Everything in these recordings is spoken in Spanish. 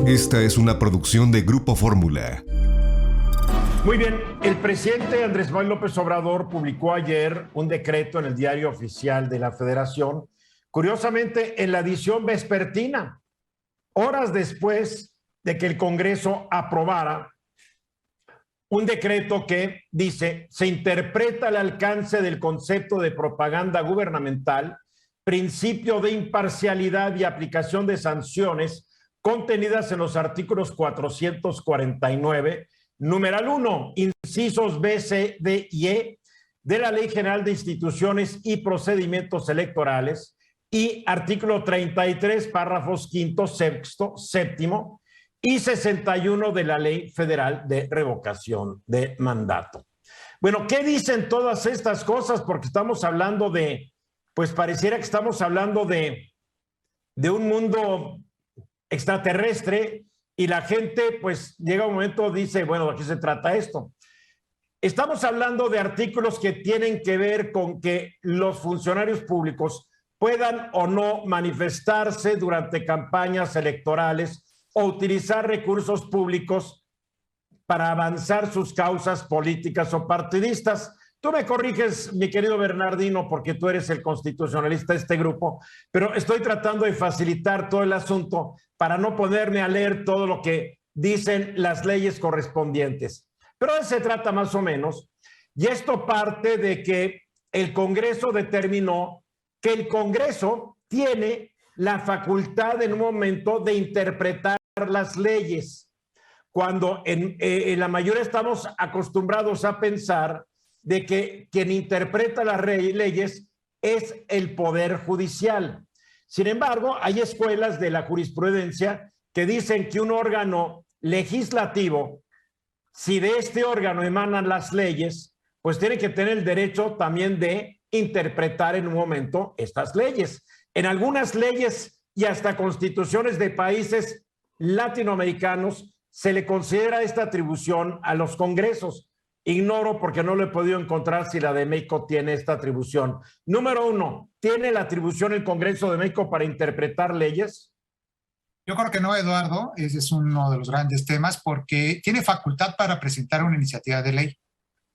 Esta es una producción de Grupo Fórmula. Muy bien, el presidente Andrés Manuel López Obrador publicó ayer un decreto en el Diario Oficial de la Federación, curiosamente en la edición vespertina, horas después de que el Congreso aprobara un decreto que dice: se interpreta el alcance del concepto de propaganda gubernamental, principio de imparcialidad y aplicación de sanciones contenidas en los artículos 449, numeral 1, incisos B, C, D y E de la Ley General de Instituciones y Procedimientos Electorales y artículo 33, párrafos quinto, sexto, séptimo y 61 de la Ley Federal de Revocación de Mandato. Bueno, ¿qué dicen todas estas cosas? Porque estamos hablando de, pues pareciera que estamos hablando de un mundo extraterrestre y la gente pues llega un momento, dice, bueno, ¿de qué se trata esto? Estamos hablando de artículos que tienen que ver con que los funcionarios públicos puedan o no manifestarse durante campañas electorales o utilizar recursos públicos para avanzar sus causas políticas o partidistas. Tú me corriges, mi querido Bernardino, porque tú eres el constitucionalista de este grupo, pero estoy tratando de facilitar todo el asunto para no ponerme a leer todo lo que dicen las leyes correspondientes. Pero de eso se trata más o menos, y esto parte de que el Congreso determinó que el Congreso tiene la facultad en un momento de interpretar las leyes, cuando en la mayoría estamos acostumbrados a pensar de que quien interpreta las leyes es el Poder Judicial. Sin embargo, hay escuelas de la jurisprudencia que dicen que un órgano legislativo, si de este órgano emanan las leyes, pues tiene que tener el derecho también de interpretar en un momento estas leyes. En algunas leyes y hasta constituciones de países latinoamericanos se le considera esta atribución a los congresos. Ignoro porque no lo he podido encontrar si la de México tiene esta atribución. Número uno, ¿tiene la atribución el Congreso de México para interpretar leyes? Yo creo que no, Eduardo. Ese es uno de los grandes temas porque tiene facultad para presentar una iniciativa de ley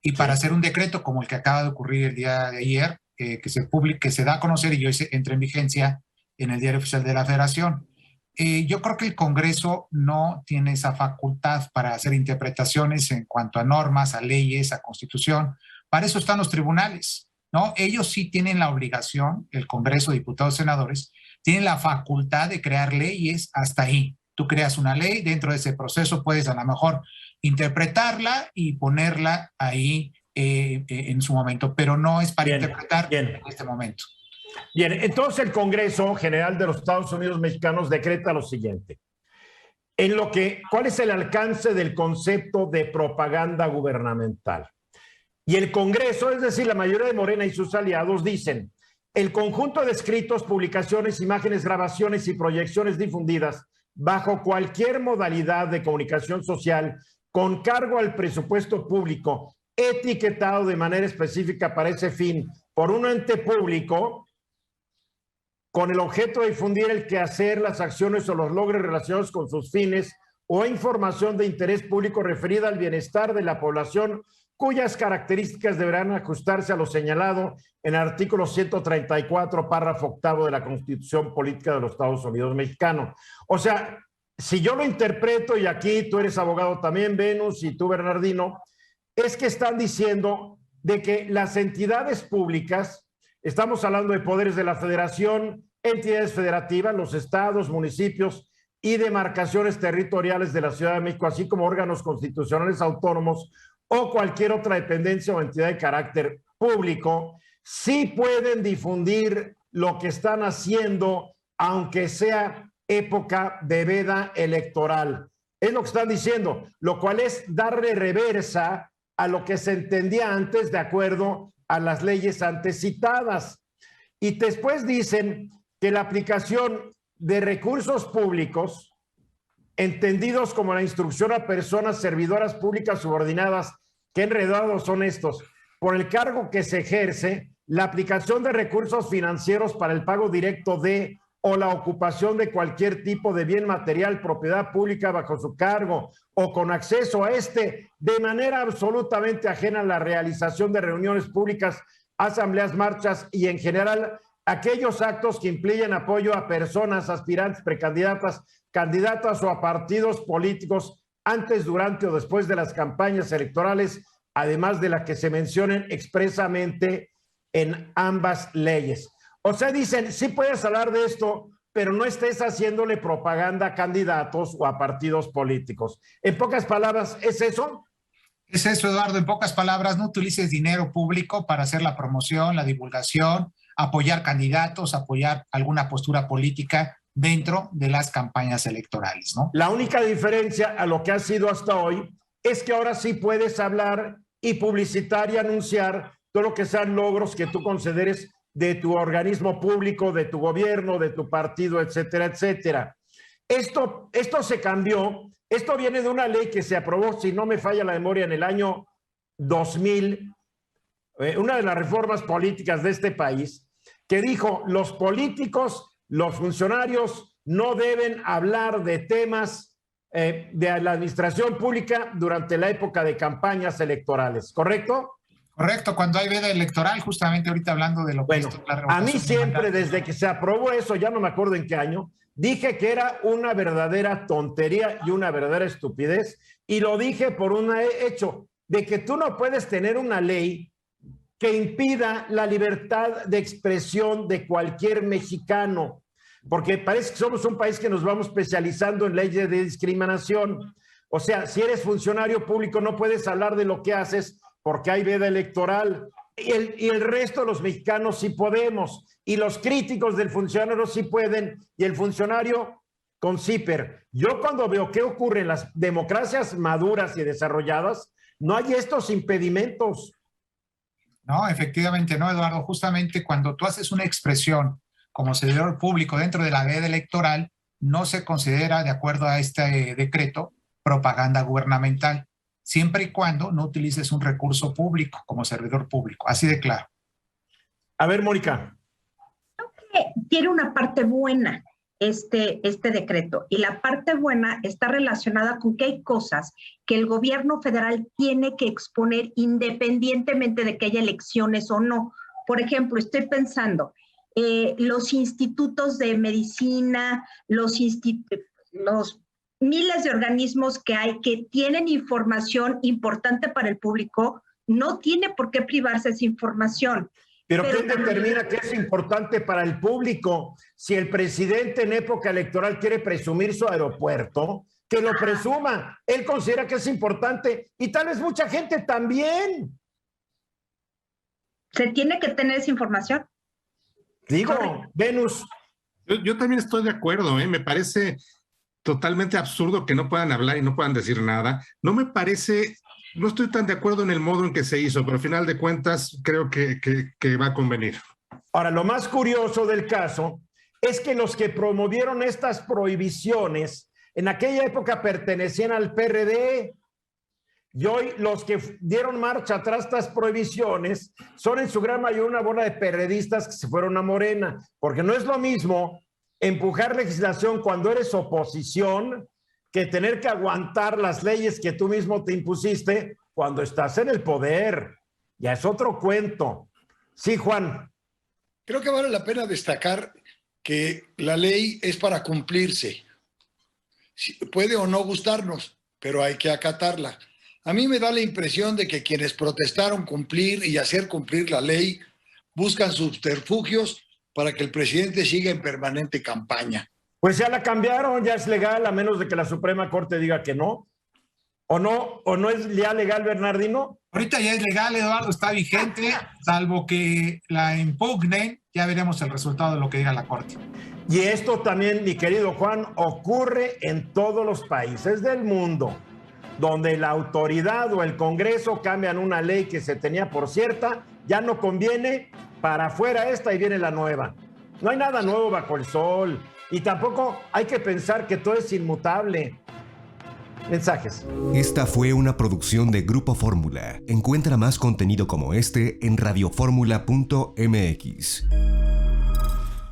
y para hacer un decreto como el que acaba de ocurrir el día de ayer, que se da a conocer y hoy entra en vigencia en el Diario Oficial de la Federación. Yo creo que el Congreso no tiene esa facultad para hacer interpretaciones en cuanto a normas, a leyes, a constitución. Para eso están los tribunales, ¿no? Ellos sí tienen la obligación, el Congreso, diputados, senadores, tienen la facultad de crear leyes hasta ahí. Tú creas una ley, dentro de ese proceso puedes a lo mejor interpretarla y ponerla ahí en su momento, pero no es para interpretar en este momento. Bien, entonces el Congreso General de los Estados Unidos Mexicanos decreta lo siguiente. ¿Cuál es el alcance del concepto de propaganda gubernamental? Y el Congreso, es decir, la mayoría de Morena y sus aliados, dicen: el conjunto de escritos, publicaciones, imágenes, grabaciones y proyecciones difundidas bajo cualquier modalidad de comunicación social con cargo al presupuesto público, etiquetado de manera específica para ese fin por un ente público, con el objeto de difundir el quehacer, las acciones o los logros relacionados con sus fines o información de interés público referida al bienestar de la población, cuyas características deberán ajustarse a lo señalado en el artículo 134, párrafo octavo de la Constitución Política de los Estados Unidos Mexicanos. O sea, si yo lo interpreto, y aquí tú eres abogado también, Venus, y tú, Bernardino, es que están diciendo de que las entidades públicas, estamos hablando de poderes de la Federación, entidades federativas, los estados, municipios y demarcaciones territoriales de la Ciudad de México, así como órganos constitucionales autónomos o cualquier otra dependencia o entidad de carácter público, sí pueden difundir lo que están haciendo, aunque sea época de veda electoral. Es lo que están diciendo, lo cual es darle reversa a lo que se entendía antes de acuerdo a las leyes antes citadas. Y después dicen que la aplicación de recursos públicos, entendidos como la instrucción a personas servidoras públicas subordinadas, qué enredados son estos, por el cargo que se ejerce, la aplicación de recursos financieros para el pago directo de o la ocupación de cualquier tipo de bien material, propiedad pública bajo su cargo o con acceso a este de manera absolutamente ajena a la realización de reuniones públicas, asambleas, marchas y en general aquellos actos que impliquen apoyo a personas, aspirantes, precandidatas, candidatas o a partidos políticos antes, durante o después de las campañas electorales, además de las que se mencionen expresamente en ambas leyes. O sea, dicen, sí puedes hablar de esto, pero no estés haciéndole propaganda a candidatos o a partidos políticos. En pocas palabras, ¿es eso? Es eso, Eduardo. En pocas palabras, no utilices dinero público para hacer la promoción, la divulgación, apoyar candidatos, apoyar alguna postura política dentro de las campañas electorales, ¿no? La única diferencia a lo que ha sido hasta hoy es que ahora sí puedes hablar y publicitar y anunciar todo lo que sean logros que tú consideres de tu organismo público, de tu gobierno, de tu partido, etcétera, etcétera. Esto se cambió, esto viene de una ley que se aprobó, si no me falla la memoria, en el año 2000, una de las reformas políticas de este país, que dijo, los políticos, los funcionarios no deben hablar de temas de la administración pública durante la época de campañas electorales, ¿correcto? Correcto, cuando hay veda electoral, justamente ahorita hablando de lo que bueno, a mí siempre, desde que se aprobó eso, ya no me acuerdo en qué año, dije que era una verdadera tontería y una verdadera estupidez, y lo dije por un hecho de que tú no puedes tener una ley que impida la libertad de expresión de cualquier mexicano, porque parece que somos un país que nos vamos especializando en leyes de discriminación. O sea, si eres funcionario público no puedes hablar de lo que haces porque hay veda electoral, y el resto de los mexicanos sí podemos, y los críticos del funcionario sí pueden, y el funcionario con CIPER. Yo cuando veo qué ocurre en las democracias maduras y desarrolladas, no hay estos impedimentos. No, efectivamente no, Eduardo. Justamente cuando tú haces una expresión como servidor público dentro de la veda electoral, no se considera, de acuerdo a este decreto, propaganda gubernamental, siempre y cuando no utilices un recurso público como servidor público. Así de claro. A ver, Mónica. Tiene una parte buena este decreto, y la parte buena está relacionada con que hay cosas que el gobierno federal tiene que exponer independientemente de que haya elecciones o no. Por ejemplo, estoy pensando, los institutos de medicina, los miles de organismos que hay que tienen información importante para el público, no tiene por qué privarse esa información. Pero ¿quién determina que es importante para el público? Si el presidente en época electoral quiere presumir su aeropuerto, que lo presuma. Él considera que es importante y tal vez mucha gente también. ¿Se tiene que tener esa información? Digo, Venus. Yo también estoy de acuerdo, me parece totalmente absurdo que no puedan hablar y no puedan decir nada. No estoy tan de acuerdo en el modo en que se hizo, pero al final de cuentas creo que va a convenir. Ahora, lo más curioso del caso es que los que promovieron estas prohibiciones en aquella época pertenecían al PRD, y hoy los que dieron marcha atrás estas prohibiciones son en su gran mayoría una bola de perredistas que se fueron a Morena, porque no es lo mismo empujar legislación cuando eres oposición que tener que aguantar las leyes que tú mismo te impusiste cuando estás en el poder. Ya es otro cuento. Sí, Juan. Creo que vale la pena destacar que la ley es para cumplirse. Puede o no gustarnos, pero hay que acatarla. A mí me da la impresión de que quienes protestaron cumplir y hacer cumplir la ley buscan subterfugios para que el presidente siga en permanente campaña. Pues ya la cambiaron, ya es legal, a menos de que la Suprema Corte diga que no. ¿O no es ya legal, Bernardino? Ahorita ya es legal, Eduardo, está vigente, salvo que la impugnen, ya veremos el resultado de lo que diga la Corte. Y esto también, mi querido Juan, ocurre en todos los países del mundo, donde la autoridad o el Congreso cambian una ley que se tenía por cierta, ya no conviene, para afuera esta y viene la nueva. No hay nada nuevo bajo el sol. Y tampoco hay que pensar que todo es inmutable. Mensajes. Esta fue una producción de Grupo Fórmula. Encuentra más contenido como este en radioformula.mx.